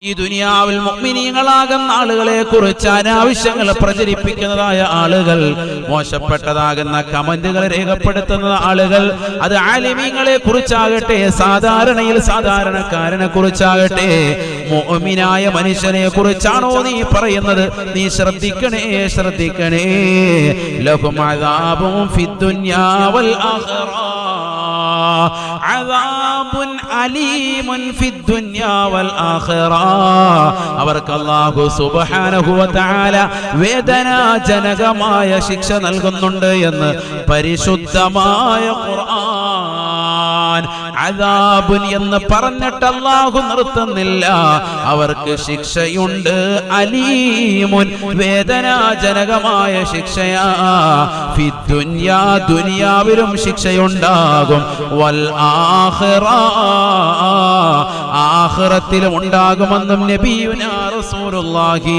ഈ ദുനിയാവിൽ മുഅ്മിനീങ്ങളാകുന്ന ആളുകളെ കുറിച്ച് അനാവശ്യങ്ങൾ പ്രചരിപ്പിക്കുന്നതായ ആളുകൾ, മോശപ്പെട്ടതാകുന്ന കമന്റുകൾ രേഖപ്പെടുത്തുന്ന ആളുകൾ, അത് ആലിമീങ്ങളെ കുറിച്ചാകട്ടെ, സാധാരണക്കാരനെ കുറിച്ചാകട്ടെ, മുഅ്മിനായ മനുഷ്യനെ കുറിച്ചാണോ നീ പറയുന്നത്? നീ ശ്രദ്ധിക്കണേ. ലഹും അദാബുൻ ഫിദ്ദുനിയാ വൽ ആഖിറ, അദാബുൻ അലീമുൻ ഫിദ്ദുനിയാ വൽ ആഖിറ. അവർക്ക് അല്ലാഹു സുബ്ഹാനഹു വ തആല വേദനാജനകമായ ശിക്ഷ നൽകുന്നുണ്ട് എന്ന് പരിശുദ്ധമായ ഖുർആൻ. അദാബുൻ എന്ന് പറഞ്ഞിട്ട് അല്ലാഹു നിർത്തുന്നില്ല, അവർക്ക് ശിക്ഷയുണ്ട്. അലീമുൻ വേദനാജനകമായ ശിക്ഷയാ. ഫിദ്ദുനിയാ ദുനിയാവിലും ശിക്ഷയുണ്ടാകും. വൽ ആഖിറ ആഖിറത്തിലും ഉണ്ടാകുമെന്നും നബിയുനാ റസൂലുള്ളാഹി